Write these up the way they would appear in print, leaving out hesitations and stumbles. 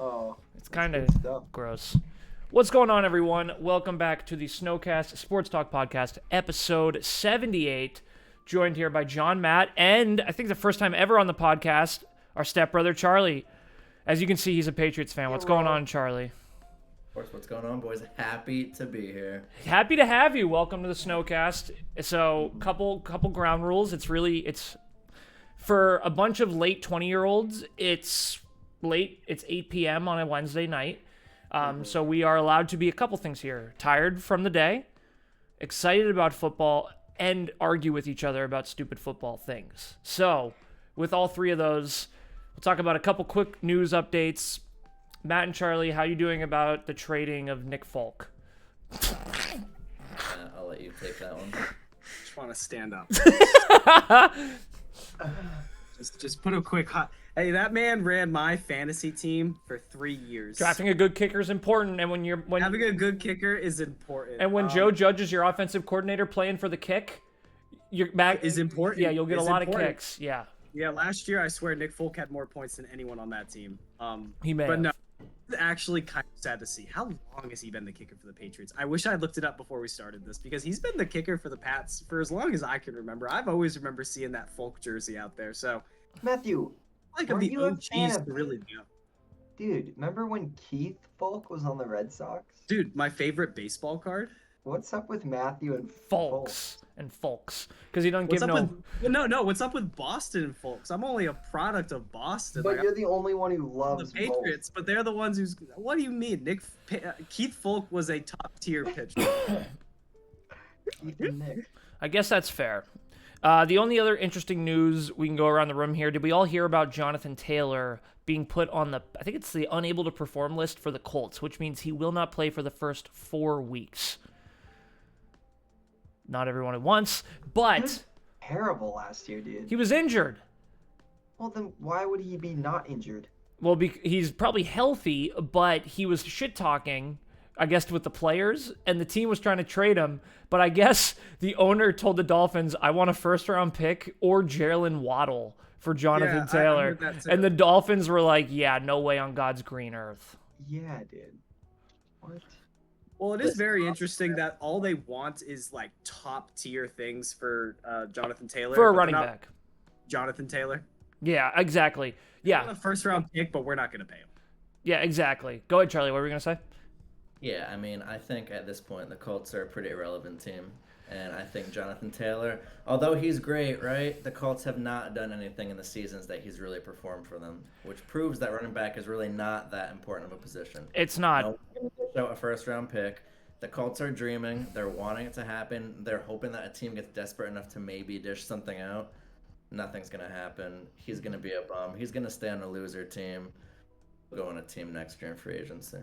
Uh-oh. It's kind good of stuff. gross. What's going on, everyone? Welcome back to the Snowcast Sports Talk Podcast, episode 78. Joined here by John, Matt, and I think the first time ever on the podcast, our stepbrother, Charlie. As you can see, he's a Patriots fan. What's going on, Charlie? Of course, what's going on, boys? Happy to be here. Happy to have you. Welcome to the Snowcast. So, couple ground rules. It's for a bunch of late 20-year-olds. It's late. It's 8 p.m. on a Wednesday night. So we are allowed to be a couple things here: tired from the day, excited about football, and argue with each other about stupid football things. So, with all three of those, we'll talk about a couple quick news updates. Matt and Charlie, how you doing about the trading of Nick Folk? I'll let you take that one. Just want to stand up. just put a quick hot. Hey, that man ran my fantasy team for 3 years. Drafting a good kicker is important, and when having a good kicker is important. And when Joe Judge is your offensive coordinator playing for the kick, you're back is important. Yeah, you'll get a lot of kicks. Yeah. Yeah, last year I swear Nick Folk had more points than anyone on that team. He may. But have. no, it's actually kind of sad to see. How long has he been the kicker for the Patriots? I wish I looked it up before we started this because he's been the kicker for the Pats for as long as I can remember. I've always remember seeing that Folk jersey out there. So Matthew, like weren't the you a fan OGs of- to really know. dude, remember when Keith Folk was on the Red Sox? Dude, my favorite baseball card. What's up with Matthew and Folks and Folks, because he doesn't What's give up no. with no? What's up with Boston and folks? I'm only a product of Boston. But Like, you're the only one who I'm loves the Patriots, but they're the ones who's. What do you mean? Keith Folk was a top tier pitcher. both. Keith and Nick. I guess that's fair. The only other interesting news we can go around the room here. Did we all hear about Jonathan Taylor being put on the? I think it's the unable to perform list for the Colts, which means he will not play for the first 4 weeks. Not everyone at once, but Terrible last year, dude. he was injured. Well, then why would he be not injured? Well, he's probably healthy, but he was shit-talking, I guess, with the players, and the team was trying to trade him. But I guess the owner told the Dolphins, I want a first-round pick or Jalen Waddle for Jonathan Yeah, I Taylor. heard that too. And the Dolphins were like, yeah, no way on God's green earth. Yeah, dude. What? Well, it is very interesting that all they want is like top tier things for Jonathan Taylor. For a but running they're not- back. Jonathan Taylor. Yeah, exactly. Yeah. Yeah, A first round pick, but we're not going to pay him. yeah, exactly. Go ahead, Charlie. What were we going to say? Yeah, I mean, I think at this point the Colts are a pretty irrelevant team. And I think Jonathan Taylor, although he's great, right, the Colts have not done anything in the seasons that he's really performed for them, which proves that running back is really not that important of a position. It's not. No one's gonna show a first-round pick. The Colts are dreaming. They're wanting it to happen. They're hoping that a team gets desperate enough to maybe dish something out. Nothing's going to happen. He's going to be a bum. He's going to stay on a loser team. Go on a team next year in free agency.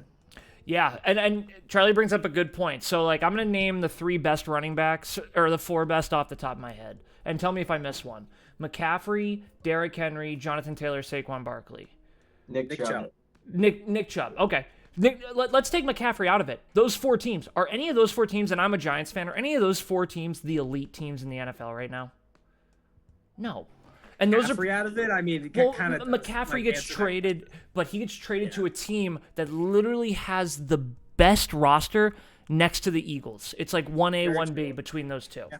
Yeah, and Charlie brings up a good point. So, like, I'm going to name the 3 best running backs, or the 4 best off the top of my head, and tell me if I miss one. McCaffrey, Derrick Henry, Jonathan Taylor, Saquon Barkley. Nick Chubb. Nick Chubb. Okay. Let's take McCaffrey out of it. Those 4 teams. Are any of those 4 teams, and I'm a Giants fan, are any of those 4 teams the elite teams in the NFL right now? No. And those McCaffrey out of it. I mean, well, kind of. McCaffrey gets traded, but he gets traded to a team that literally has the best roster next to the Eagles. It's like 1A, 1B between those two. Yeah.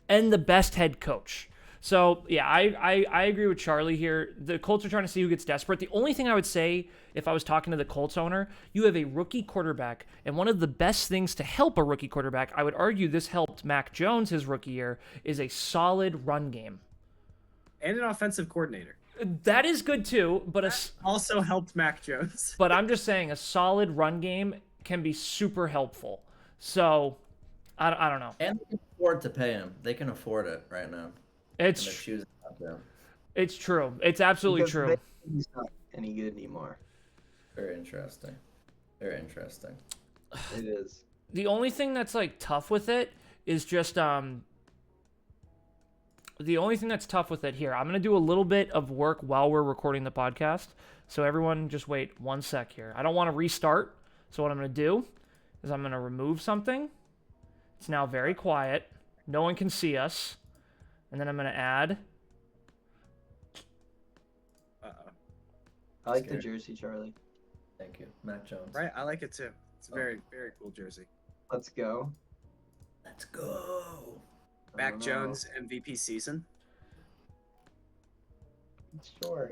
And the best head coach. So, yeah, I agree with Charlie here. The Colts are trying to see who gets desperate. The only thing I would say, if I was talking to the Colts owner, you have a rookie quarterback, and one of the best things to help a rookie quarterback, I would argue this helped Mac Jones his rookie year, is a solid run game. And an offensive coordinator. That is good too, but Also helped Mac Jones. but I'm just saying a solid run game can be super helpful. So, I don't know. And they can afford to pay him. They can afford it right now. It's And they're choosing not to. It's true. It's absolutely Because true. He's not any good anymore. Very interesting. Very interesting. It is. The only thing that's like tough with it is just the only thing that's tough with it here. I'm gonna do a little bit of work while we're recording the podcast. So everyone, just wait 1 sec here. I don't want to restart. So what I'm gonna do is I'm gonna remove something. It's now very quiet. No one can see us. And then I'm gonna add. Uh-oh. I like the jersey, Charlie. Thank you, Mac Jones. Right, I like it too. It's a very, very cool jersey. Let's go. Let's go. Mac Jones MVP season. Sure.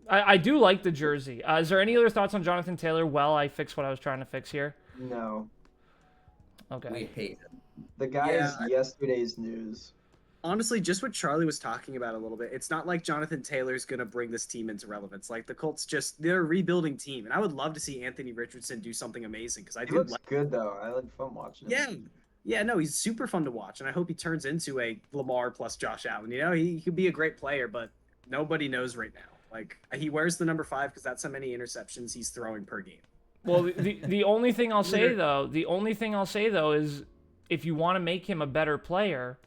I do like the jersey. Is there any other thoughts on Jonathan Taylor? Well, I fixed what I was trying to fix here. No. Okay. We hate him. The guy is yesterday's news. Honestly, just what Charlie was talking about a little bit. It's not like Jonathan Taylor's going to bring this team into relevance. Like, the Colts they're a rebuilding team. And I would love to see Anthony Richardson do something amazing. Because He looks good, though. I had fun watching him. Yeah. Yeah, no, he's super fun to watch. And I hope he turns into a Lamar plus Josh Allen. You know, he could be a great player, but nobody knows right now. Like, he wears the number 5 because that's how many interceptions he's throwing per game. Well, the only thing I'll say, though, is if you want to make him a better player,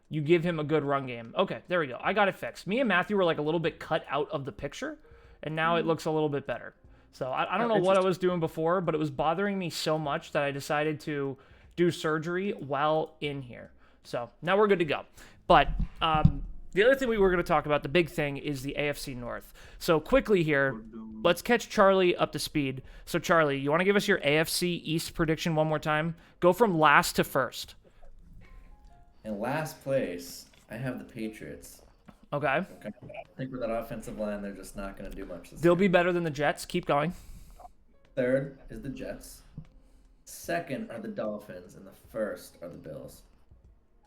you give him a good run game. Okay, there we go. I got it fixed. Me and Matthew were like a little bit cut out of the picture, and now it looks a little bit better. So I don't know what I was doing before, but it was bothering me so much that I decided to do surgery while in here. So now we're good to go. But the other thing we were going to talk about, the big thing, is the AFC North. So quickly here, let's catch Charlie up to speed. So Charlie, you want to give us your AFC East prediction one more time? Go from last to first. In last place, I have the Patriots. Okay. I think with that offensive line, they're just not going to do much this They'll year. be better than the Jets. Keep going. Third is the Jets. Second are the Dolphins, and the first are the Bills.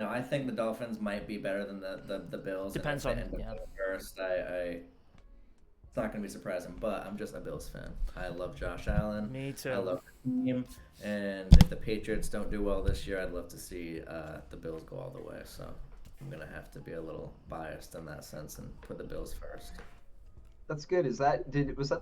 Now, I think the Dolphins might be better than the Bills. Depends and on if they end up first. It's not going to be surprising, but I'm just a Bills fan. I love Josh Allen. Me too. I love the team, and if the Patriots don't do well this year, I'd love to see the Bills go all the way. So I'm going to have to be a little biased in that sense and put the Bills first. That's good. Was that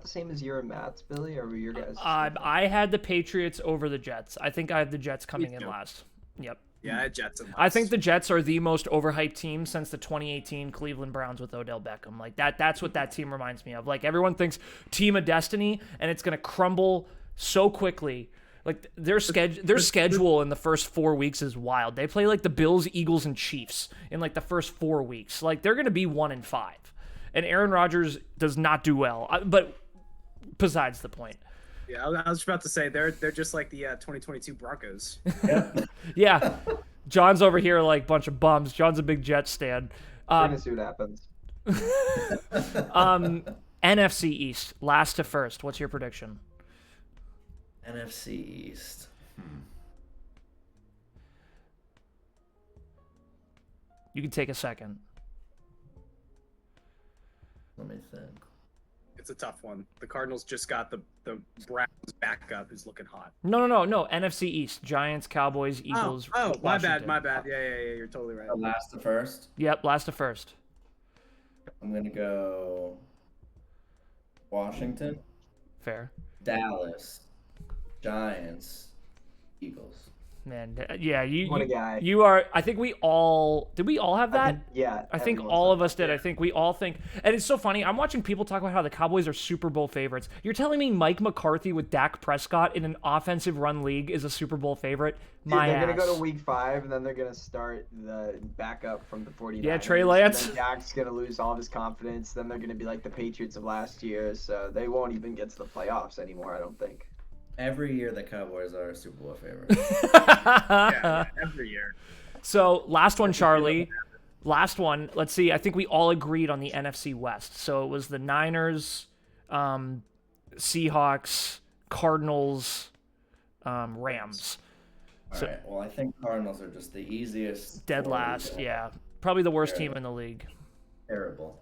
the same as your and Matt's, Billy, or were your guys? I had the Patriots over the Jets. I think I have the Jets coming in last. Yep. Yeah, I had Jets in last. I think the Jets are the most overhyped team since the 2018 Cleveland Browns with Odell Beckham. Like that's what that team reminds me of. Like everyone thinks team of destiny, and it's gonna crumble so quickly. Like their schedule in the first 4 weeks is wild. They play like the Bills, Eagles, and Chiefs in like the first 4 weeks. Like they're gonna be 1-5, and Aaron Rodgers does not do well. But besides the point. Yeah, I was about to say they're just like the 2022 Broncos. Yeah, John's over here like a bunch of bums. John's a big Jets stan. We're gonna see what happens. NFC East, last to first. What's your prediction? NFC East. You can take a second. Let me think. It's a tough one. The Cardinals just got the Browns backup who's looking hot. No. NFC East. Giants, Cowboys, Eagles. Oh, my Washington. bad. Yeah, you're totally right. Last to first. Yep, last to first. I'm going to go Washington, Fair. Dallas, Giants, Eagles. Man, yeah, What a guy. you are. I think we all did. We all have that. I think everyone's all done of us did. that. I think we all think, and it's so funny. I'm watching people talk about how the Cowboys are Super Bowl favorites. You're telling me Mike McCarthy with Dak Prescott in an offensive run league is a Super Bowl favorite? Dude, they're going to go to week 5, and then they're going to start the backup from the 49ers. Yeah, Trey Lance. And then Dak's going to lose all of his confidence. Then they're going to be like the Patriots of last year, so they won't even get to the playoffs anymore, I don't think. Every year the Cowboys are a Super Bowl favorite. Yeah, every year. So last one, Charlie. Last one. Let's see. I think we all agreed on the NFC West. So it was the Niners, Seahawks, Cardinals, Rams. All right. Well, I think Cardinals are just the easiest. Dead last. Yeah. Probably the worst team in the league. Terrible.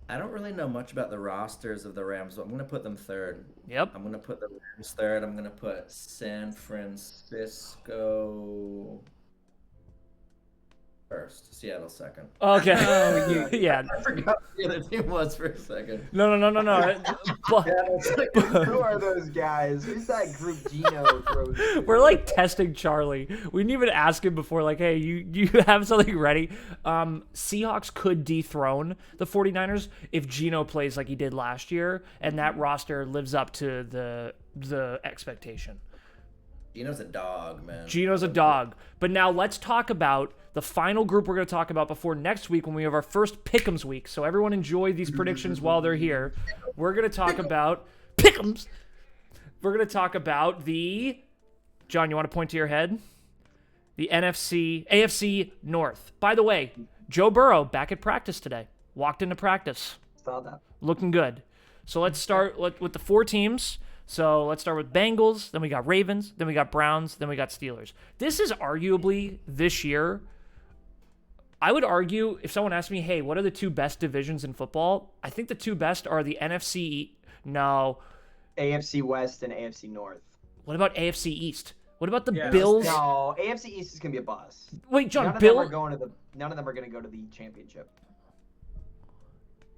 I don't really know much about the rosters of the Rams, but I'm going to put them third. Yep. I'm going to put the Rams third. I'm going to put San Francisco first. Seattle second. Okay. Yeah. I forgot who the other team was for a second. No. Who are those guys? Who's that group Gino throws to? We're like testing Charlie. We didn't even ask him before, like, hey, you have something ready? Seahawks could dethrone the 49ers if Gino plays like he did last year, and that roster lives up to the expectation. Gino's a dog, man. Gino's a dog. But now let's talk about the final group we're going to talk about before next week when we have our first Pick'ems week. So everyone enjoy these predictions while they're here. We're going to talk about Pick'ems. We're going to talk about the... John, you want to point to your head? The AFC North. By the way, Joe Burrow back at practice today. Walked into practice. Saw that. Looking good. So let's start with the 4 teams. So let's start with Bengals, then we got Ravens, then we got Browns, then we got Steelers. This is arguably, this year, I would argue, if someone asked me, hey, what are the 2 best divisions in football? I think the 2 best are the AFC West and AFC North. What about AFC East? What about the Yeah. Bills? No, AFC East is gonna be a bust. Wait, John, None of them are gonna go to the championship.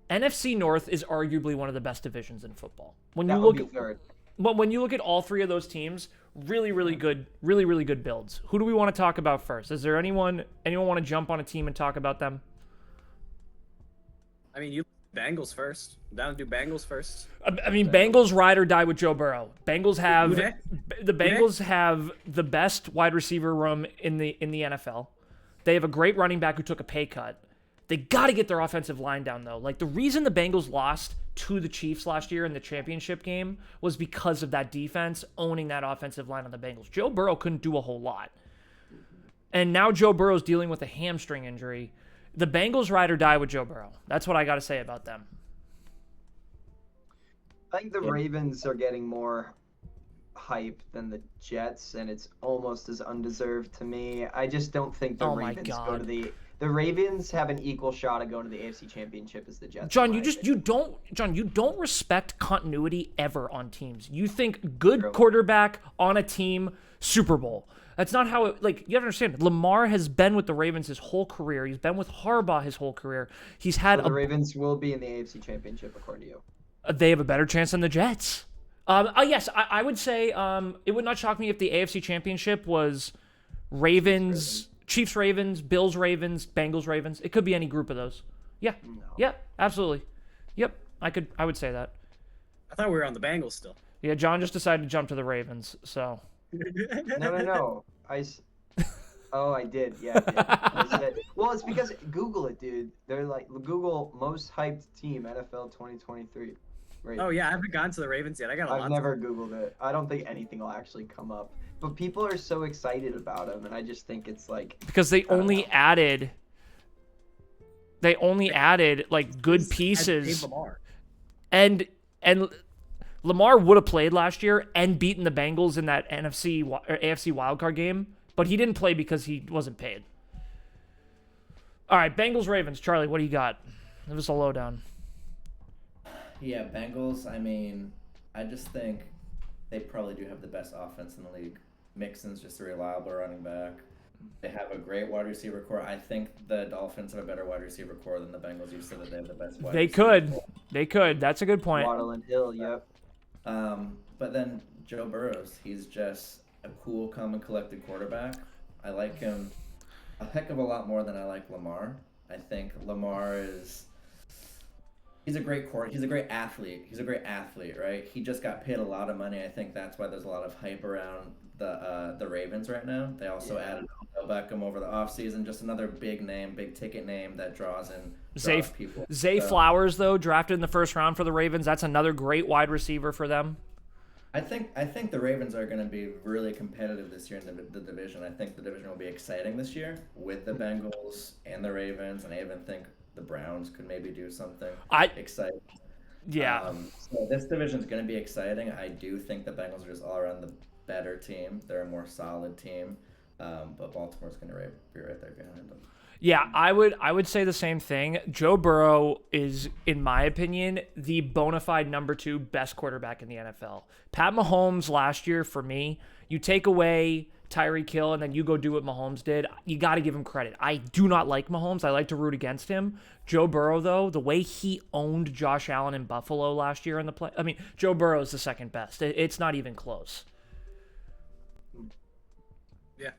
NFC North is arguably one of the best divisions in football. When That you would look be third. when you look at all 3 of those teams, really good builds. Who do we want to talk about first? Is there anyone want to jump on a team and talk about them? I mean, you Bengals first. I'm down to do Bengals first. I mean, Bengals ride or die with Joe Burrow. Bengals have Who dat? the Bengals have the best wide receiver room in the NFL. They have a great running back who took a pay cut. They got to get their offensive line down, though. Like, the reason the Bengals lost to the Chiefs last year in the championship game was because of that defense owning that offensive line on the Bengals. Joe Burrow couldn't do a whole lot. And now Joe Burrow's dealing with a hamstring injury. The Bengals ride or die with Joe Burrow. That's what I got to say about them. I think the Ravens are getting more hype than the Jets, and it's almost as undeserved to me. I just don't think the Oh my Ravens go God. to the Ravens have an equal shot of going to the AFC Championship as the Jets. John, in my opinion. you don't respect continuity ever on teams. You think good True. quarterback on a team, Super Bowl. That's not how it, like, you have to understand. Lamar has been with the Ravens his whole career. He's been with Harbaugh his whole career. He's had So the Ravens will be in the AFC Championship according to you. they have a better chance than the Jets. Yes, I would say it would not shock me if the AFC Championship was Ravens, Chiefs, Ravens, Bills, Ravens, Bengals, Ravens. It could be any group of those. Yeah, No. yeah, absolutely. Yep, I would say that. I thought we were on the Bengals still. Yeah, John just decided to jump to the Ravens, so. No. Oh, I did. Yeah. I said, well, it's because Google it, dude. They're like Google most hyped team NFL 2023. Right. Oh yeah, I haven't gotten to the Ravens yet. I got a lot. I've never Googled it. I don't think anything will actually come up. But people are so excited about them, and I just think it's like Because they don't only know. added like good Dave pieces. Lamar. And Lamar would have played last year and beaten the Bengals in that NFC or AFC wildcard game, but he didn't play because he wasn't paid. All right, Bengals Ravens. Charlie, what do you got? Give us a lowdown. Yeah, Bengals, I mean, I just think they probably do have the best offense in the league. Mixon's just a reliable running back. They have a great wide receiver core. I think the Dolphins have a better wide receiver core than the Bengals. You said that they have the best wide They receiver could. core. They could. That's a good point. Waddle and Hill. Yep. But then Joe Burrows, he's just a cool, calm, and collected quarterback. I like him a heck of a lot more than I like Lamar. I think Lamar is... He's a great athlete. He's a great athlete, right? He just got paid a lot of money. I think that's why there's a lot of hype around the Ravens right now. They also added Odell Beckham over the offseason, just another big name, big ticket name that draws people. Zay So, Flowers, though, drafted in the first round for the Ravens. That's another great wide receiver for them. I think the Ravens are going to be really competitive this year in the division. I think the division will be exciting this year with the Bengals and the Ravens, and I even think the Browns could maybe do something exciting. Yeah. So this division is going to be exciting. I do think the Bengals are just all around the better team. They're a more solid team, but Baltimore's going to be right there behind them. Yeah, I would say the same thing. Joe Burrow is, in my opinion, the bona fide number 2 best quarterback in the NFL. Pat Mahomes last year, for me, you take away Tyreek Hill and then you go do what Mahomes did, you got to give him credit. I do not like Mahomes. I like to root against him. Joe Burrow, though, the way he owned Josh Allen in Buffalo last year in the play, I mean, Joe Burrow is the second best. It's not even close. Yeah,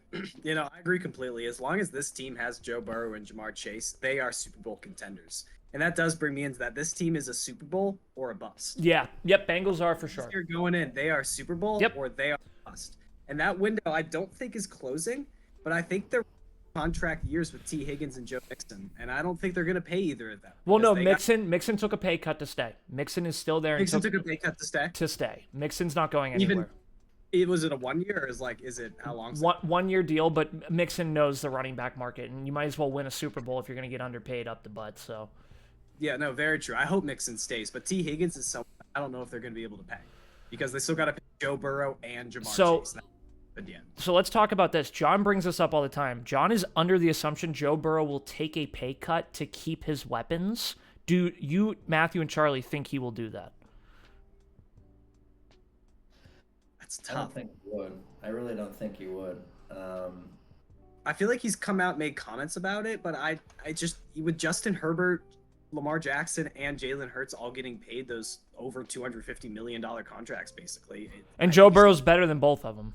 I agree completely. As long as this team has Joe Burrow and Jamar Chase, they are Super Bowl contenders. And that does bring me into that this team is a Super Bowl or a bust. Yeah. Yep. Bengals are for sure. If you're going in, they are Super Bowl Yep. or they are bust. And that window I don't think is closing, but I think they're contract years with T. Higgins and Joe Mixon, and I don't think they're going to pay either of them. Well, no, Mixon took a pay cut to stay. Mixon is still there. Mixon took a pay cut to stay? To stay. Mixon's not going anywhere. Was it a 1 year, or is it how long? 1 year deal, but Mixon knows the running back market, and you might as well win a Super Bowl if you're going to get underpaid up the butt, so. Yeah, no, very true. I hope Mixon stays, but T. Higgins is someone I don't know if they're going to be able to pay because they still got to pay Joe Burrow and Jamar Chase. So let's talk about this. John brings this up all the time. John is under the assumption Joe Burrow will take a pay cut to keep his weapons. Do you, Matthew and Charlie, think he will do that? That's tough. I don't think he would. I really don't think he would. I feel like he's come out and made comments about it, but I just, with Justin Herbert, Lamar Jackson, and Jalen Hurts all getting paid those over $250 million contracts, basically. And Joe Burrow's better than both of them.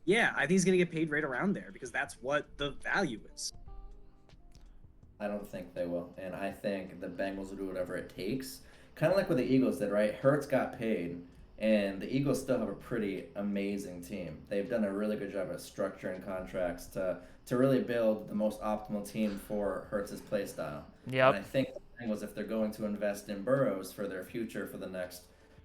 Yeah, I think he's going to get paid right around there because that's what the value is. I don't think they will. And I think the Bengals will do whatever it takes. Kind of like what the Eagles did, right? Hurts got paid, and the Eagles still have a pretty amazing team. They've done a really good job of structuring contracts to really build the most optimal team for Hurts' play style. Yep. And I think the Bengals, if they're going to invest in Burrows for their future for the next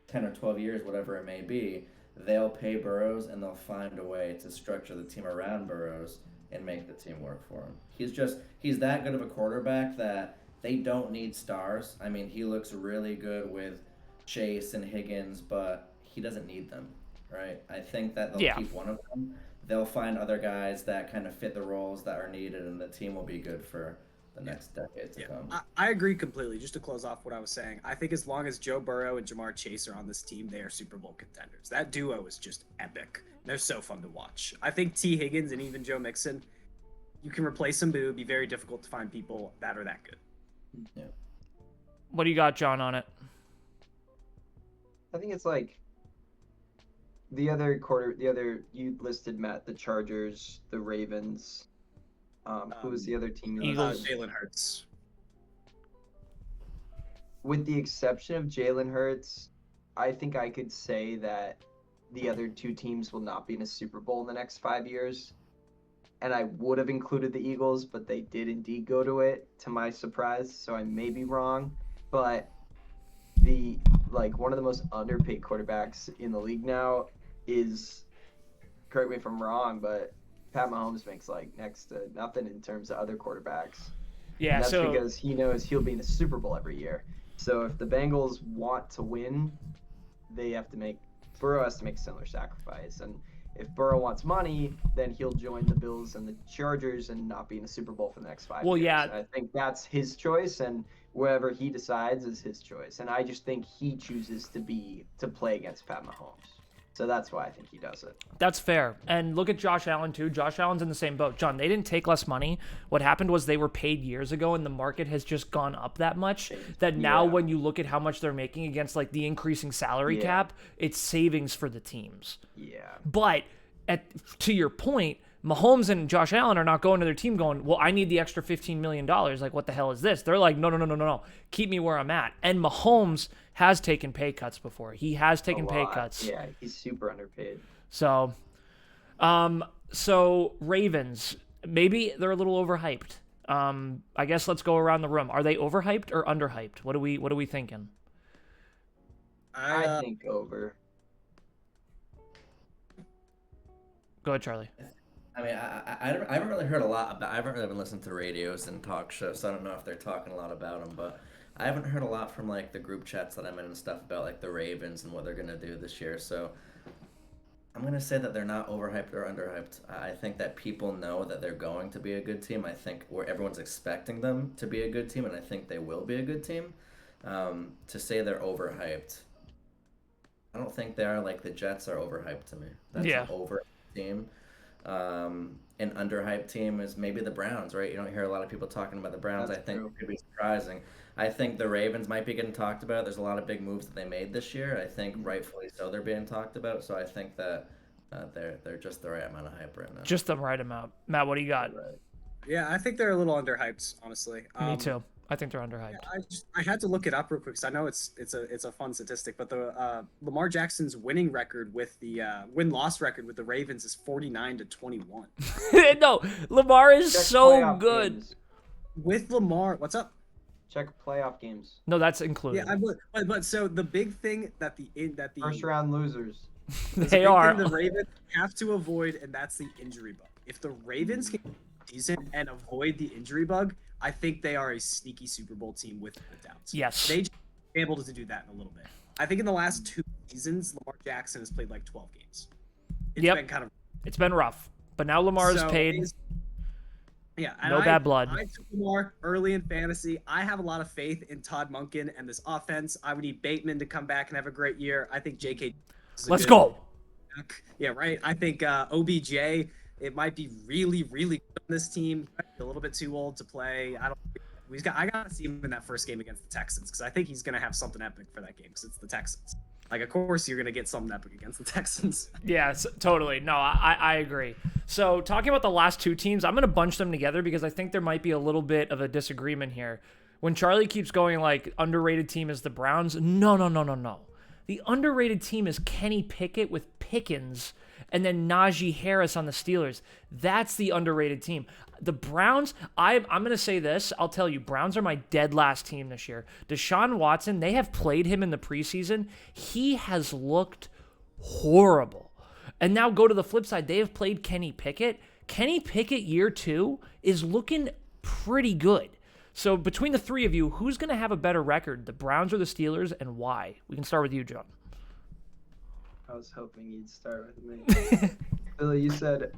10 or 12 years, whatever it may be, they'll pay Burrows and they'll find a way to structure the team around Burrows and make the team work for him. He's that good of a quarterback that they don't need stars. I mean, he looks really good with Chase and Higgins, but he doesn't need them, right? I think that they'll keep one of them. They'll find other guys that kind of fit the roles that are needed, and the team will be good for the next decade to come. I agree completely. Just to close off what I was saying, I think as long as Joe Burrow and Jamar Chase are on this team, they are Super Bowl contenders. That duo is just epic. They're so fun to watch. I think T. Higgins and even Joe Mixon, you can replace them, but it would be very difficult to find people that are that good. Yeah. What do you got, John, on it? I think it's like the other you listed, Matt, the Chargers, the Ravens. Who was the other team? Eagles. Jalen Hurts. With the exception of Jalen Hurts, I think I could say that the other two teams will not be in a Super Bowl in the next 5 years. And I would have included the Eagles, but they did indeed go to it, to my surprise. So I may be wrong. But one of the most underpaid quarterbacks in the league now is, correct me if I'm wrong, but Pat Mahomes makes next to nothing in terms of other quarterbacks. Yeah, and that's because he knows he'll be in the Super Bowl every year. So if the Bengals want to win, Burrow has to make a similar sacrifice. And if Burrow wants money, then he'll join the Bills and the Chargers and not be in the Super Bowl for the next 5 years. Yeah. I think that's his choice, and wherever he decides is his choice. And I just think he chooses to play against Pat Mahomes. So that's why I think he does it. That's fair. And look at Josh Allen, too. Josh Allen's in the same boat. John, they didn't take less money. What happened was they were paid years ago, and the market has just gone up that much that now when you look at how much they're making against the increasing salary cap, it's savings for the teams. Yeah. But to your point, Mahomes and Josh Allen are not going to their team going, well, I need the extra $15 million. What the hell is this? They're like, no. Keep me where I'm at. And Mahomes has taken pay cuts before. He has taken pay cuts. Yeah, he's super underpaid. So, Ravens, maybe they're a little overhyped. I guess let's go around the room. Are they overhyped or underhyped? What are we thinking? I think over. Go ahead, Charlie. I mean, I haven't really heard a lot about. I haven't really been listening to radios and talk shows, so I don't know if they're talking a lot about them. But I haven't heard a lot from the group chats that I'm in and stuff about the Ravens and what they're gonna do this year. So I'm gonna say that they're not overhyped or underhyped. I think that people know that they're going to be a good team. I think where everyone's expecting them to be a good team, and I think they will be a good team. To say they're overhyped, I don't think they are. The Jets are overhyped to me. That's an over team. An underhyped team is maybe the Browns, right? You don't hear a lot of people talking about the Browns. That's I think true. it could be surprising. I think the Ravens might be getting talked about. There's a lot of big moves that they made this year. I think rightfully so they're being talked about. So I think that they're just the right amount of hype right now. Just the right amount. Matt, what do you got? Right. Yeah, I think they're a little underhyped, honestly. Me too. I think they're underhyped. I had to look it up real quick because I know it's a fun statistic, but the Lamar Jackson's winning record with the win-loss record with the Ravens is 49-21. No, Lamar is Check so playoff good. games. With Lamar, what's up? Check playoff games. No, that's included. Yeah, but so the big thing that the First round losers. They are. the Ravens have to avoid, and that's the injury bug. If the Ravens can season and avoid the injury bug, I think they are a sneaky Super Bowl team with the doubts. Yes. They just be able to do that in a little bit. I think in the last 2 seasons, Lamar Jackson has played like 12 games. It's been kind of. It's been rough, but now Lamar is paid. Yeah, no bad blood. I took Lamar early in fantasy. I have a lot of faith in Todd Monken and this offense. I would need Bateman to come back and have a great year. I think J.K. Let's go. Yeah, right. I think OBJ. It might be really, really good on this team. A little bit too old to play. I gotta see him in that first game against the Texans because I think he's gonna have something epic for that game because it's the Texans. Like, of course, you're gonna get something epic against the Texans. Yeah, totally. No, I agree. So, talking about the last 2 teams, I'm gonna bunch them together because I think there might be a little bit of a disagreement here. When Charlie keeps going like underrated team is the Browns, no. The underrated team is Kenny Pickett with Pickens and then Najee Harris on the Steelers. That's the underrated team. The Browns, I'm going to say this. I'll tell you, Browns are my dead last team this year. Deshaun Watson, they have played him in the preseason. He has looked horrible. And now go to the flip side. They have played Kenny Pickett. Kenny Pickett year 2 is looking pretty good. So between the 3 of you, who's going to have a better record, the Browns or the Steelers, and why? We can start with you, John. I was hoping you'd start with me. Billy, you said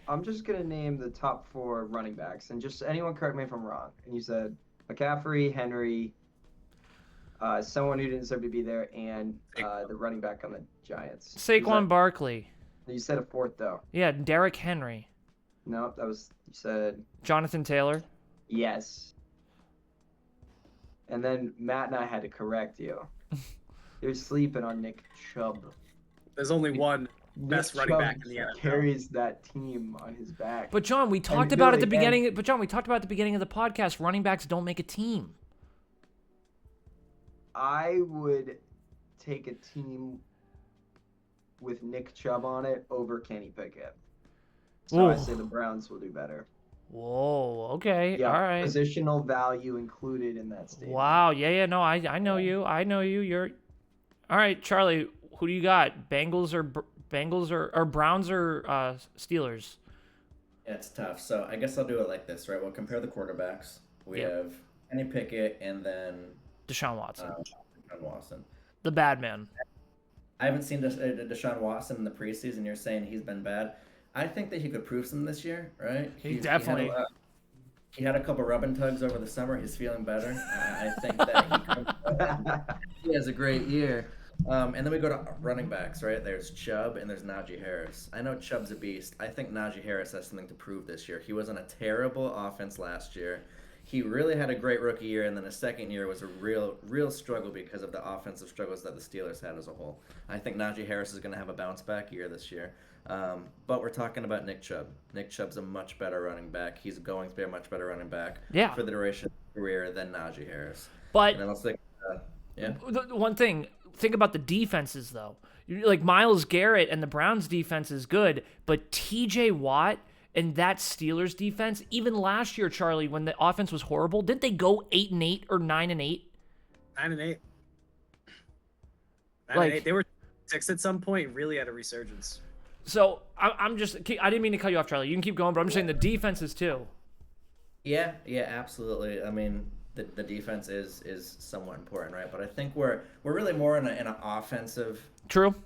I'm just gonna name the top 4 running backs, and just anyone correct me if I'm wrong. And you said McCaffrey, Henry, someone who didn't deserve to be there, and the running back on the Giants. Saquon Barkley. You said a 4th though. Yeah, Derrick Henry. No, you said Jonathan Taylor. Yes. And then Matt and I had to correct you. You're sleeping on Nick Chubb. There's only one best running back in the NFL. Carries that team on his back. But John, we talked about at the beginning. But John, we talked about at the beginning of the podcast. Running backs don't make a team. I would take a team with Nick Chubb on it over Kenny Pickett. So I say the Browns will do better. Whoa. Okay. Yeah, all right. Positional value included in that statement. Wow. Yeah. No, I know you. I know you. You're. All right, Charlie. Who do you got? Bengals or Browns or Steelers? Yeah, it's tough. So I guess I'll do it like this, right? We'll compare the quarterbacks. We have Kenny Pickett and then Deshaun Watson. Deshaun Watson. The bad man. I haven't seen Deshaun Watson in the preseason. You're saying he's been bad. I think that he could prove something this year, right? He definitely. He had a couple rub and tugs over the summer. He's feeling better. I think that he has a great year. And then we go to running backs, right? There's Chubb and there's Najee Harris. I know Chubb's a beast. I think Najee Harris has something to prove this year. He was on a terrible offense last year. He really had a great rookie year, and then his second year was a real struggle because of the offensive struggles that the Steelers had as a whole. I think Najee Harris is going to have a bounce-back year this year. But we're talking about Nick Chubb. Nick Chubb's a much better running back. He's going to be a much better running back for the duration of his career than Najee Harris. But and then let's think, one thing, think about the defenses, though. Like Myles Garrett and the Browns' defense is good, but T.J. Watt and that Steelers defense, even last year, Charlie, when the offense was horrible, didn't they go 8-8 or 9-8? 9-8. 9-8. They were 6 at some point. Really had a resurgence. So I didn't mean to cut you off, Charlie. You can keep going, but I'm just saying the defenses too. Yeah, absolutely. I mean, the defense is somewhat important, right? But I think we're really more in an offensive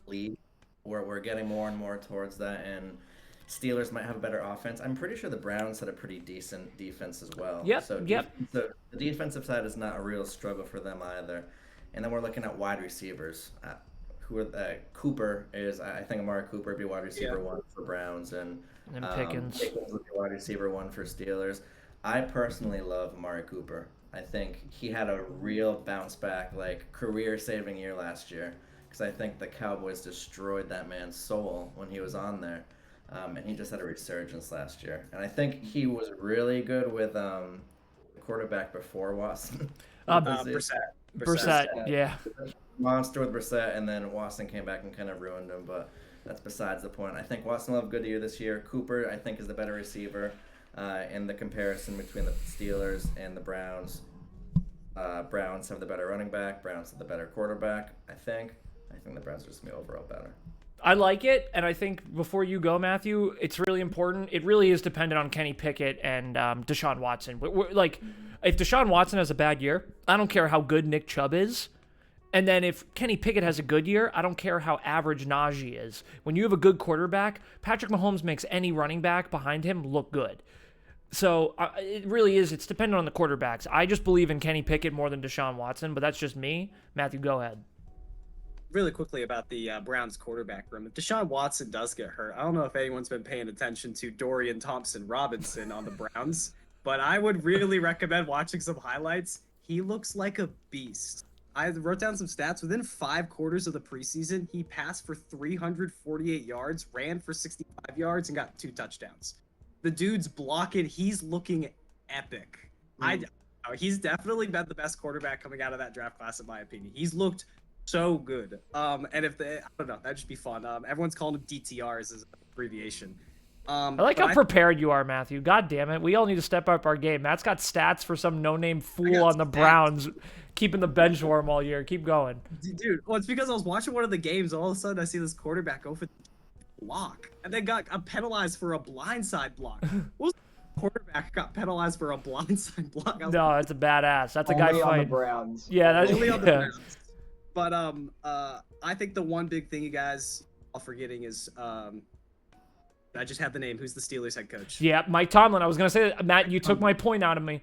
league where we're getting more and more towards that, and Steelers might have a better offense. I'm pretty sure the Browns had a pretty decent defense as well. So the defensive side is not a real struggle for them either. And then we're looking at wide receivers. Cooper is, I think Amari Cooper would be wide receiver 1 for Browns, and Pickens would be wide receiver 1 for Steelers. I personally love Amari Cooper. I think he had a real bounce back, like career-saving year last year, because I think the Cowboys destroyed that man's soul when he was on there. And he just had a resurgence last year. And I think he was really good with quarterback before Watson. Brissett. Yeah. Monster with Brissett, and then Watson came back and kind of ruined him, but that's besides the point. I think Watson will have a good year this year. Cooper, I think, is the better receiver in the comparison between the Steelers and the Browns. Browns have the better running back. Browns have the better quarterback, I think. I think the Browns are just going to be overall better. I like it, and I think before you go, Matthew, it's really important. It really is dependent on Kenny Pickett and Deshaun Watson. Like, if Deshaun Watson has a bad year, I don't care how good Nick Chubb is. And then if Kenny Pickett has a good year, I don't care how average Najee is. When you have a good quarterback, Patrick Mahomes makes any running back behind him look good. So it really is. It's dependent on the quarterbacks. I just believe in Kenny Pickett more than Deshaun Watson, but that's just me. Matthew, go ahead. Really quickly about the Browns quarterback room. If Deshaun Watson does get hurt, I don't know if anyone's been paying attention to Dorian Thompson-Robinson on the Browns, but I would really recommend watching some highlights. He looks like a beast. I wrote down some stats. Within 5 quarters of the preseason, he passed for 348 yards, ran for 65 yards, and got 2 touchdowns. The dude's blocking. He's looking epic. He's definitely been the best quarterback coming out of that draft class, in my opinion. He's looked so good. And if I don't know, that'd just be fun. Everyone's calling him DTR as an abbreviation. I like how prepared you are, Matthew. God damn it. We all need to step up our game. Matt's got stats for some no-name fool on the Browns keeping the bench warm all year. Keep going. Dude, well, it's because I was watching one of the games. All of a sudden, I see this quarterback go for the block, and then got penalized for a blindside block. What was the quarterback got penalized for a blindside block? No, that's a badass. That's a Only guy on fighting. the Browns. Yeah, that's Only on the Browns. But I think the one big thing you guys are forgetting is I just had the name. Who's the Steelers head coach? Yeah, Mike Tomlin. I was gonna say that, Matt. You took my point out of me.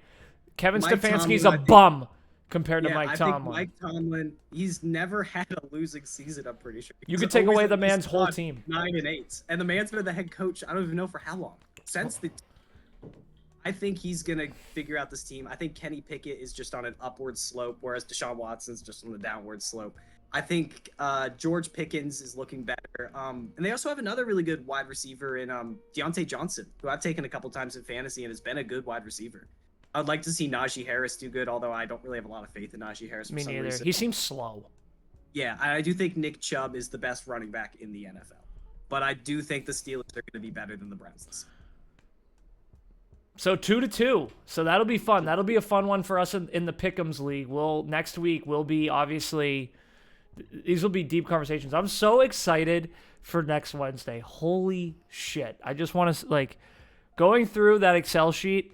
Kevin Mike Stefanski's Tomlin, a bum compared to Mike I Tomlin. think Mike Tomlin, he's never had a losing season. I'm pretty sure. You He's could take always away at the least man's whole gone team. 9-8, and the man's been the head coach. I don't even know for how long. I think he's gonna figure out this team. I think Kenny Pickett is just on an upward slope, whereas Deshaun Watson's just on the downward slope. I think George Pickens is looking better. And they also have another really good wide receiver in Deontay Johnson, who I've taken a couple times in fantasy and has been a good wide receiver. I'd like to see Najee Harris do good, although I don't really have a lot of faith in Najee Harris for Me some neither. reason. He seems slow. Yeah, I do think Nick Chubb is the best running back in the NFL. But I do think the Steelers are going to be better than the Browns this year. So 2-2. So that'll be fun. That'll be a fun one for us in the Pick'ems League. Next week we'll be obviously. These will be deep conversations. I'm so excited for next Wednesday. Holy shit. I just want to, going through that Excel sheet.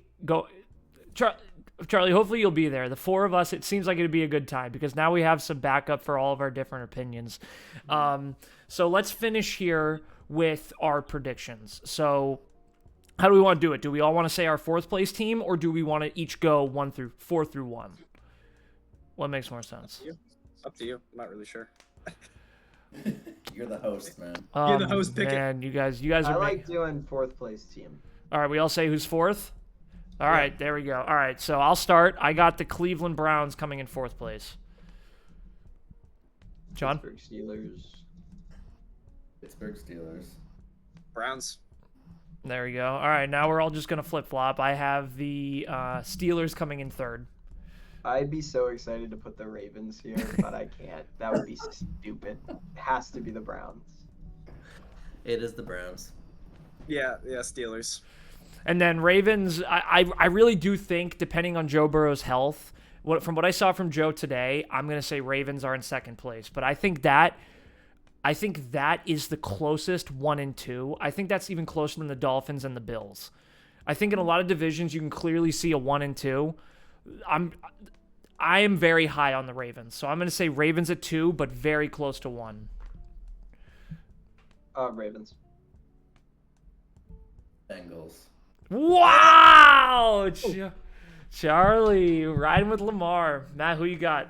Charlie, hopefully you'll be there. The 4 of us, it seems like it'd be a good time because now we have some backup for all of our different opinions. So let's finish here with our predictions. So how do we want to do it? Do we all want to say our 4th place team, or do we want to each go 4 through 1? What makes more sense? Up to you. I'm not really sure. You're the host, man. You're the host, pick it. Man, you guys I are. like doing 4th place team. All right, we all say who's 4th. All right, there we go. All right, so I'll start. I got the Cleveland Browns coming in 4th place. John? Pittsburgh Steelers. Browns. There we go. All right, now we're all just gonna flip flop. I have the Steelers coming in 3rd. I'd be so excited to put the Ravens here, but I can't. That would be stupid. It has to be the Browns. It is the Browns. Yeah, Steelers. And then Ravens, I really do think, depending on Joe Burrow's health, from what I saw from Joe today, I'm going to say Ravens are in 2nd place. But I think that is the closest 1 and 2. I think that's even closer than the Dolphins and the Bills. I think in a lot of divisions, you can clearly see a 1 and 2. I am very high on the Ravens. So I'm going to say Ravens at 2, but very close to 1. Ravens. Bengals. Wow! Charlie, riding with Lamar. Matt, who you got?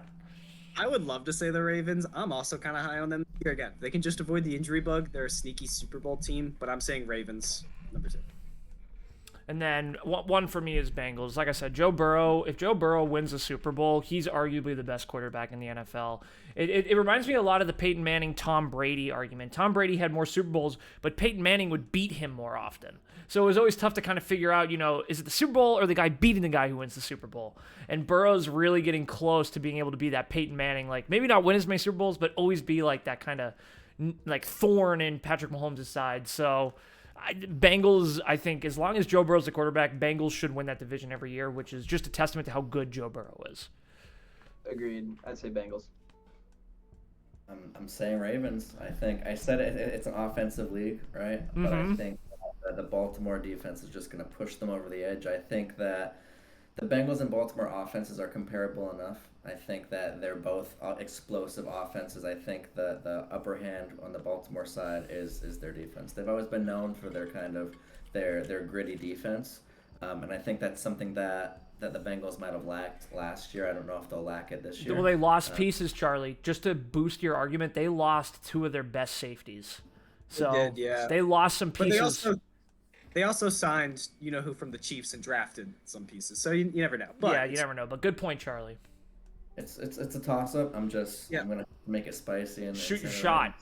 I would love to say the Ravens. I'm also kind of high on them here again. They can just avoid the injury bug. They're a sneaky Super Bowl team, but I'm saying Ravens, number 2. And then one for me is Bengals. Like I said, Joe Burrow. If Joe Burrow wins the Super Bowl, he's arguably the best quarterback in the NFL. It reminds me a lot of the Peyton Manning, Tom Brady argument. Tom Brady had more Super Bowls, but Peyton Manning would beat him more often. So it was always tough to kind of figure out, is it the Super Bowl or the guy beating the guy who wins the Super Bowl? And Burrow's really getting close to being able to be that Peyton Manning, like maybe not win as many Super Bowls, but always be like that kind of like thorn in Patrick Mahomes' side. So Bengals, I think, as long as Joe Burrow's the quarterback, Bengals should win that division every year, which is just a testament to how good Joe Burrow is. Agreed. I'd say Bengals. I'm saying Ravens. I think I said it's an offensive league, right? But I think that the Baltimore defense is just going to push them over the edge. I think that the Bengals and Baltimore offenses are comparable enough. I think that they're both explosive offenses. I think the upper hand on the Baltimore side is their defense. They've always been known for their kind of their gritty defense, and I think that's something that the Bengals might have lacked last year. I don't know if they'll lack it this year. Well, they lost pieces, Charlie. Just to boost your argument, they lost two of their best safeties. So They did, yeah. they lost some But pieces. they also signed, who from the Chiefs and drafted some pieces. So you never know. But yeah, you never know. But good point, Charlie. It's a toss up. I'm gonna make it spicy and Shoot your shot.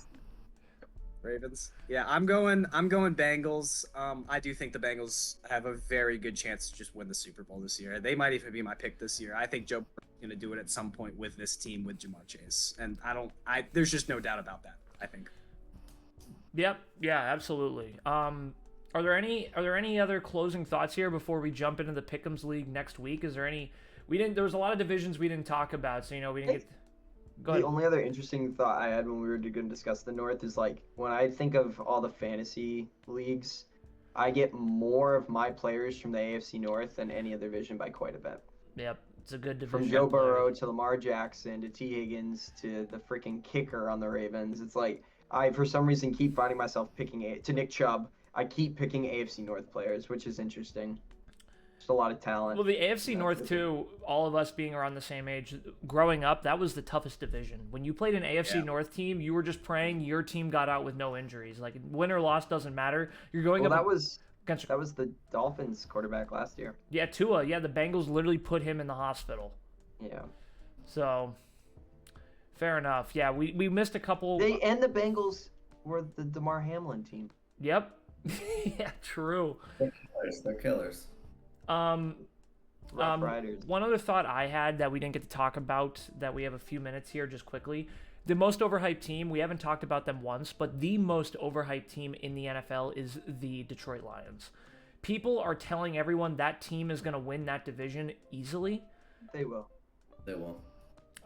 Ravens. Yeah, I'm going Bengals. I do think the Bengals have a very good chance to just win the Super Bowl this year. They might even be my pick this year. I think Joe Burrow's going to do it at some point with this team with Jamar Chase. And there's just no doubt about that, I think. Yep. Yeah, absolutely. Are there any other closing thoughts here before we jump into the Pick'ems League next week? Is there any there was a lot of divisions we didn't talk about, so we didn't get. Go ahead. The only other interesting thought I had when we were going to discuss the North is like when I think of all the fantasy leagues, I get more of my players from the AFC North than any other division by quite a bit. Yep, it's a good division. From Joe Burrow to Lamar Jackson to T. Higgins to the freaking kicker on the Ravens. It's like I, for some reason, keep finding myself picking to Nick Chubb. I keep picking AFC North players, which is interesting. Just a lot of talent. Well, the AFC North, too, all of us being around the same age, growing up, that was the toughest division. When you played an AFC North team, you were just praying your team got out with no injuries. Like, win or loss doesn't matter. You're going up. That was the Dolphins quarterback last year. Yeah, Tua. Yeah, the Bengals literally put him in the hospital. Yeah. So, fair enough. Yeah, we missed a couple. The Bengals were the DeMar Hamlin team. Yep. Yeah, true. They're killers. One other thought I had that we didn't get to talk about that we have a few minutes here just quickly. The most overhyped team, we haven't talked about them once, but the most overhyped team in the NFL is the Detroit Lions. People are telling everyone that team is going to win that division easily. They will. They won't.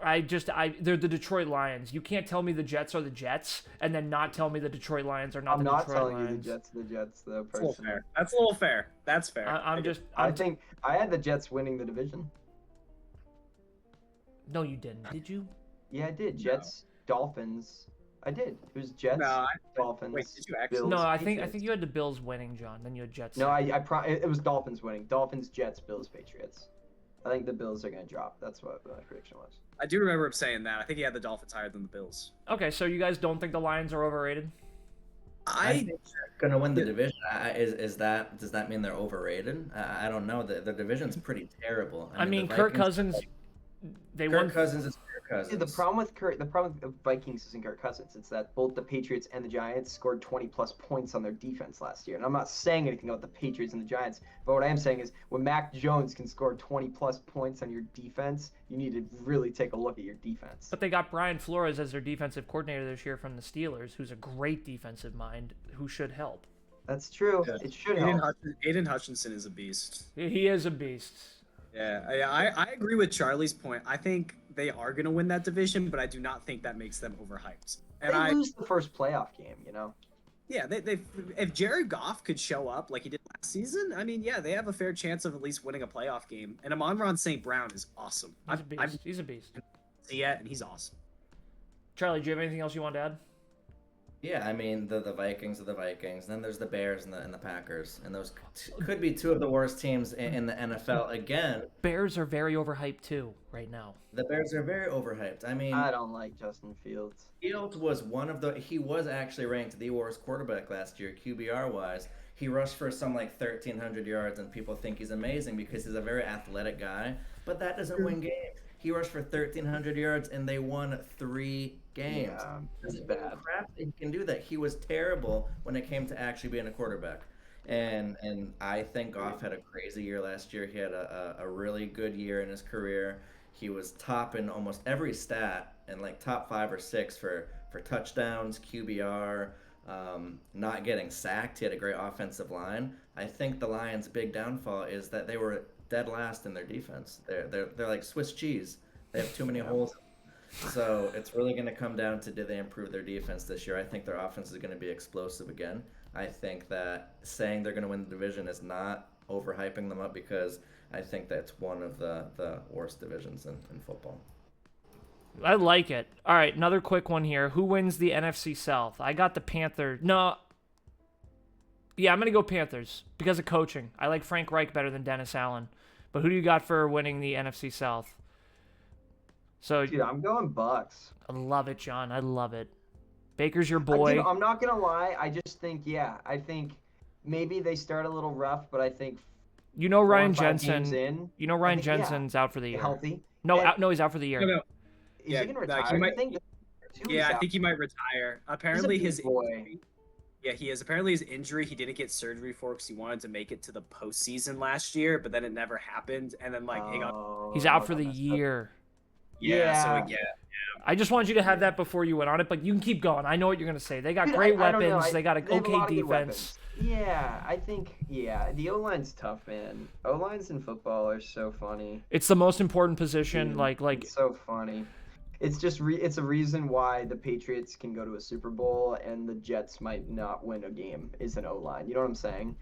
They're the Detroit Lions. You can't tell me the Jets are the Jets and then not tell me the Detroit Lions are not the Detroit Lions. I'm not telling you the Jets, though, personally. That's a little fair. That's fair. I think I had the Jets winning the division. No, you didn't. Did you? Yeah, I did. Jets, Dolphins. I did. It was Jets, Dolphins. Wait, did you actually? Bills, no, I think you had the Bills winning, John. Then you had Jets. No, it was Dolphins winning. Dolphins, Jets, Bills, Patriots. I think the Bills are going to drop. That's what my prediction was. I do remember him saying that. I think he had the Dolphins higher than the Bills. Okay, so you guys don't think the Lions are overrated? I think they're going to win the division. Does that mean they're overrated? I don't know. The division's pretty terrible. I mean Kirk Cousins. Kirk Cousins is Kirk Cousins. Yeah, the problem with the Vikings isn't Kirk Cousins. It's that both the Patriots and the Giants scored 20+ points on their defense last year. And I'm not saying anything about the Patriots and the Giants, but what I am saying is when Mac Jones can score 20+ points on your defense, you need to really take a look at your defense. But they got Brian Flores as their defensive coordinator this year from the Steelers, who's a great defensive mind who should help. That's true. Yeah. It should help. Aiden Hutchinson is a beast. He is a beast. Yeah, I agree with Charlie's point. I think they are going to win that division, but I do not think that makes them overhyped. And they lose the first playoff game, Yeah, if Jared Goff could show up like he did last season, I mean, yeah, they have a fair chance of at least winning a playoff game. And Amon-Ra St. Brown is awesome. He's a beast. Yeah, and he's awesome. Charlie, do you have anything else you want to add? Yeah, I mean, the Vikings are the Vikings. Then there's the Bears and the Packers. And those could be two of the worst teams in the NFL again. Bears are very overhyped, too, right now. The Bears are very overhyped. I mean... I don't like Justin Fields. Fields was he was actually ranked the worst quarterback last year, QBR-wise. He rushed for some like 1,300 yards, and people think he's amazing because he's a very athletic guy. But that doesn't win games. He rushed for 1,300 yards, and they won 3 games. Yeah, It's it's bad. crap that he can do that. He was terrible when it came to actually being a quarterback. And I think Goff had a crazy year last year. He had a really good year in his career. He was top in almost every stat, and like top 5 or 6 for touchdowns, QBR, not getting sacked. He had a great offensive line. I think the Lions' big downfall is that they were dead last in their defense. They're like Swiss cheese. They have too many holes. So it's really going to come down to, do they improve their defense this year? I think their offense is going to be explosive again. I think that saying they're going to win the division is not overhyping them up, because I think that's one of the worst divisions in football. I like it. All right, another quick one here. Who wins the NFC South? I got the Panthers. No. Yeah, I'm going to go Panthers because of coaching. I like Frank Reich better than Dennis Allen. But who do you got for winning the NFC South? So, Dude, I'm going Bucks. I love it, John. I love it. Baker's your boy. I'm not gonna lie. I just think, I think maybe they start a little rough, but I think You know 4 Ryan or 5 games Jensen. in, You know Ryan I think, yeah, Jensen's out for the year. healthy. No, And- no, he's out for the year. No, no. Is Yeah, he gonna like, retire? he might- I think Yeah, I think he might retire. Apparently, big his boy. injury, yeah, he is. Apparently, his injury he didn't get surgery for because he wanted to make it to the postseason last year, but then it never happened. And then he got He's out for the year. Yeah. So I just wanted you to have that before you went on it, but you can keep going. I know what you're going to say. They got Dude, great I don't know. weapons. They got an They have a lot okay of good defense. weapons. Yeah, I think, the O-line's tough, man. O-lines in football are so funny. It's the most important position. Dude, Like it's so funny. It's just it's a reason why the Patriots can go to a Super Bowl and the Jets might not win a game is an O-line. You know what I'm saying?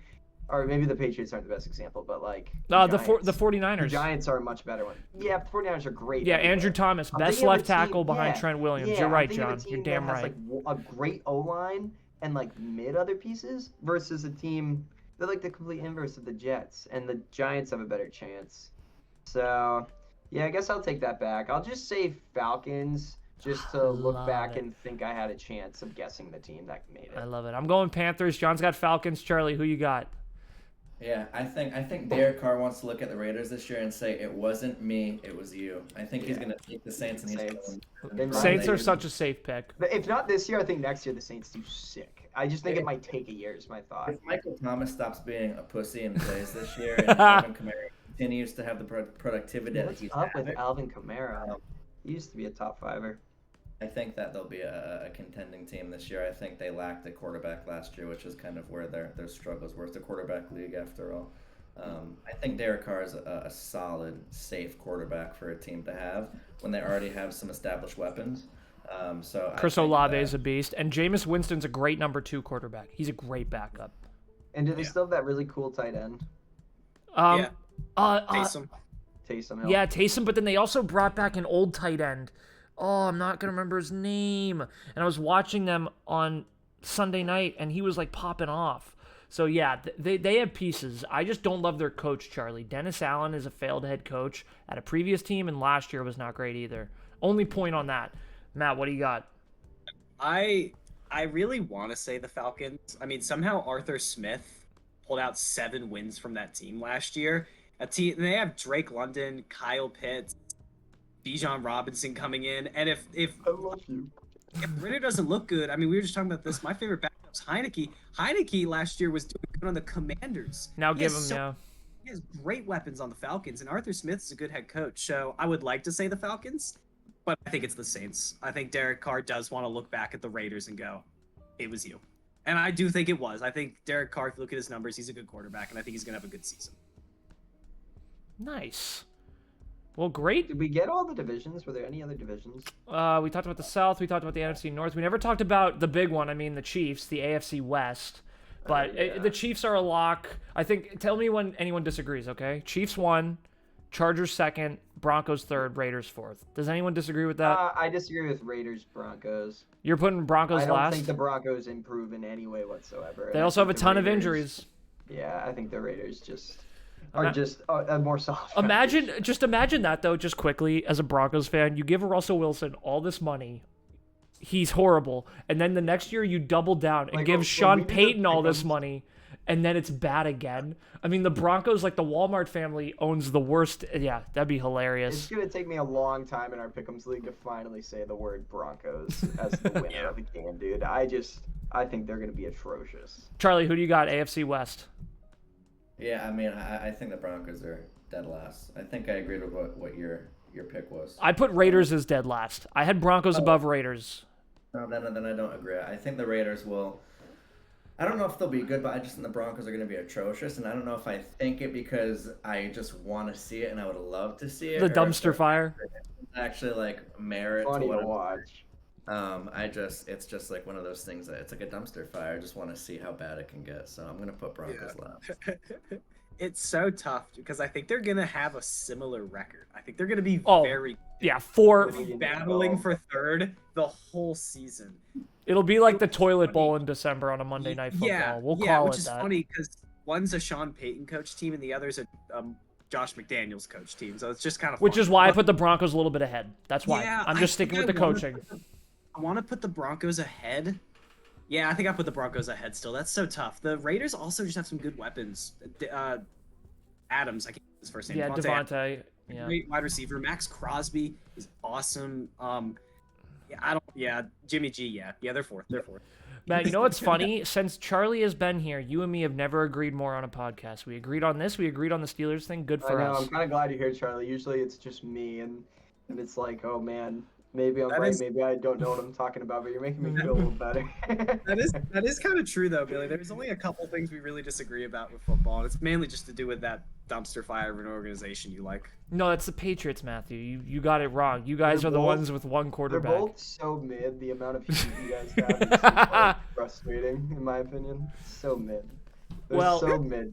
Or maybe the Patriots aren't the best example, but like the Giants. 49ers. The Giants are a much better one. Yeah, the 49ers are great. Yeah, everywhere. Andrew Thomas, I'm best thinking of a left tackle team- behind yeah, Trent Williams. yeah, You're I'm right, thinking of John. a team You're that damn has, right. Like a great O-line and like mid other pieces versus a team they're like the complete inverse of the Jets, and the Giants have a better chance. So, yeah, I guess I'll take that back. I'll just say Falcons just to look Love back it. and think I had a chance of guessing the team that made I it. love it. I'm going Panthers. John's got Falcons. Charlie, who you got? Yeah, I think Derek Carr wants to look at the Raiders this year and say, it wasn't me, it was you. I think he's Yeah. going to take the Saints, and he's Saints. going Then Saints are Raiders. such a safe pick. But if not this year, I think next year the Saints do sick. I just think it might take a year is my thought. If Michael Thomas stops being a pussy and plays this year, and Alvin Kamara continues to have the productivity that What's he's up with having, Alvin Kamara? He used to be a top fiver. I think that they'll be a contending team this year. I think they lacked a quarterback last year, which is kind of where their struggles were. It's a quarterback league after all. I think Derek Carr is a solid, safe quarterback for a team to have when they already have some established weapons. So Chris I think Olave that- is a beast, and Jameis Winston's a great number 2 quarterback. He's a great backup. And do they still have that really cool tight end? Um, Yeah. uh, Taysom Hill? yeah, Taysom, but then they also brought back an old tight end. Oh, I'm not gonna remember his name. And I was watching them on Sunday night, and he was like popping off. So yeah, they have pieces. I just don't love their coach, Charlie. Dennis Allen is a failed head coach at a previous team, and last year was not great either. Only point on that. Matt, what do you got? I really want to say the Falcons. I mean, somehow Arthur Smith pulled out 7 wins from that team last year. A team they have Drake London, Kyle Pitts, Bijan Robinson coming in, and if I love you. Ritter doesn't look good, I mean, we were just talking about this. My favorite backup's Heineke. Heineke last year was doing good on the Commanders. Now He give has him, yeah. He has great weapons on the Falcons, and Arthur Smith's a good head coach. So I would like to say the Falcons, but I think it's the Saints. I think Derek Carr does want to look back at the Raiders and go, it was you. And I do think it was. I think Derek Carr, if you look at his numbers, he's a good quarterback, and I think he's going to have a good season. Nice. Well, great. Did we get all the divisions? Were there any other divisions? We talked about the South. We talked about the NFC North. We never talked about the big one. I mean, the Chiefs, the AFC West. But yeah. the Chiefs are a lock. I think. Tell me when anyone disagrees. Okay. Chiefs 1, Chargers 2nd, Broncos 3rd, Raiders 4th. Does anyone disagree with that? I disagree with Raiders Broncos. You're putting Broncos I don't last. think the Broncos improve in any way whatsoever. They and I also have a think the ton of Raiders- injuries. Yeah, I think the Raiders are Ima- just a more soft. Imagine that though. Just quickly, as a Broncos fan, you give Russell Wilson all this money. He's horrible, and then the next year you double down and Like, give when Sean we did the Payton all this pick'ems- money, and then it's bad again. I mean, the Broncos, like the Walmart family, owns the worst. Yeah, that'd be hilarious. It's gonna take me a long time in our Pick'ems league to finally say the word Broncos as the winner of the game, dude. I think they're gonna be atrocious. Charlie, who do you got? AFC West. Yeah, I mean, I think the Broncos are dead last. I think I agreed with what your pick was. I put Raiders as dead last. I had Broncos above Raiders. No, then I don't agree. I think the Raiders will. I don't know if they'll be good, but I just think the Broncos are going to be atrocious, and I don't know if I think it because I just want to see it and I would love to see it. The dumpster fire. Actually, like merit Funny to to watch. It's just like one of those things that it's like a dumpster fire. I just want to see how bad it can get, so I'm gonna put Broncos last. It's so tough because I think they're gonna have a similar record. I think they're gonna be very battling for third the whole season. It'll be like the toilet bowl in December on a Monday Night Football. We'll call it that. Which is funny because one's a Sean Payton coach team and the other's a Josh McDaniels coach team. So it's just kind of which is why I put the Broncos a little bit ahead. That's why I'm just sticking with the coaching. I want to put the Broncos ahead. Yeah, I think I put the Broncos ahead still. That's so tough. The Raiders also just have some good weapons. Adams, I can't remember his first name. Yeah, Devontae. Yeah. Great wide receiver. Max Crosby is awesome. Jimmy G, yeah, they're fourth. Matt, you know what's funny? Since Charlie has been here, you and me have never agreed more on a podcast. We agreed on this. We agreed on the Steelers thing. Good for us. I'm kind of glad you're here, Charlie. Usually it's just me, and it's like, oh man, maybe I'm right, maybe I don't know what I'm talking about, but you're making me feel a little better. that is kind of true though, Billy. There's only a couple things we really disagree about with football, and it's mainly just to do with that dumpster fire of an organization you like. No, that's the Patriots, Matthew. You got it wrong. You guys are the ones with one quarterback. They're both so mid. The amount of heat you guys have is frustrating, in my opinion. So mid. They're so mid.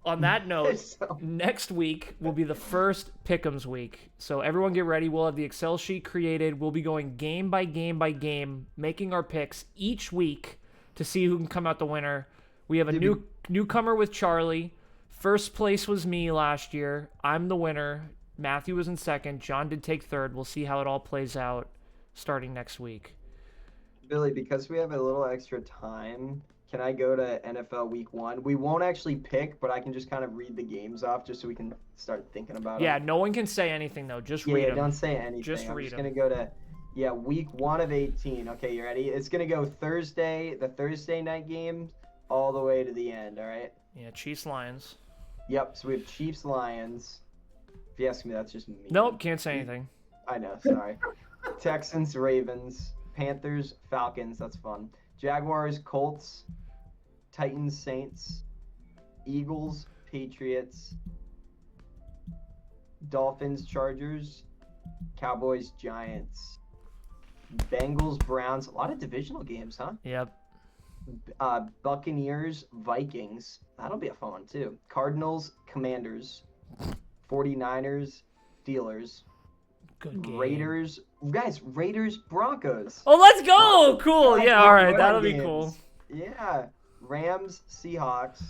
On that note, next week will be the first Pick'ems week. So everyone get ready. We'll have the Excel sheet created. We'll be going game by game by game, making our picks each week to see who can come out the winner. We have a newcomer with Charlie. First place was me last year. I'm the winner. Matthew was in second. John did take third. We'll see how it all plays out starting next week. Billy, because we have a little extra time, can I go to NFL Week 1? We won't actually pick, but I can just kind of read the games off just so we can start thinking about it. Yeah, no one can say anything, though. Just read them. Yeah, don't say anything. Just read them. I'm just going to go to, Week 1 of 18. Okay, you ready? It's going to go the Thursday night games, all the way to the end, all right? Yeah, Chiefs-Lions. Yep, so we have Chiefs-Lions. If you ask me, that's just me. Nope, can't say anything. I know, sorry. Texans-Ravens. Panthers-Falcons, that's fun. Jaguars-Colts. Titans-Saints. Eagles-Patriots. Dolphins-Chargers. Cowboys-Giants. Bengals-Browns. A lot of divisional games, huh? Yep. Buccaneers-Vikings. That'll be a fun one, too. Cardinals-Commanders. 49ers, Steelers. Good game. Raiders-Broncos. Oh, let's go! Cool. Yeah, all right. That'll be cool. Yeah. Rams-Seahawks.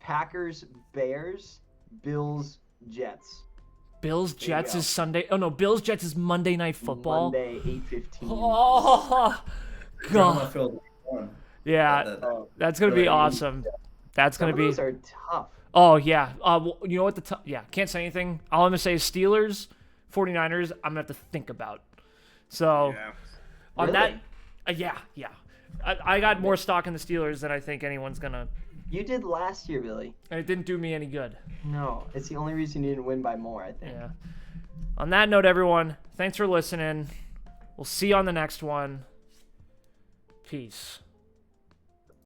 Packers-Bears. Bills-Jets. Bills-Jets is Sunday. Oh, no. Bills-Jets is Monday Night Football. Monday, 8:15. Oh, God. Yeah, that's going to be awesome. That's going to be... Those are tough. Oh, yeah. You know what? Can't say anything. All I'm going to say is Steelers, 49ers, I'm going to have to think about. So, on Really? that, yeah. I got more stock in the Steelers than I think anyone's going to. You did last year, Billy. And it didn't do me any good. No, it's the only reason you didn't win by more, I think. Yeah. On that note, everyone, thanks for listening. We'll see you on the next one. Peace.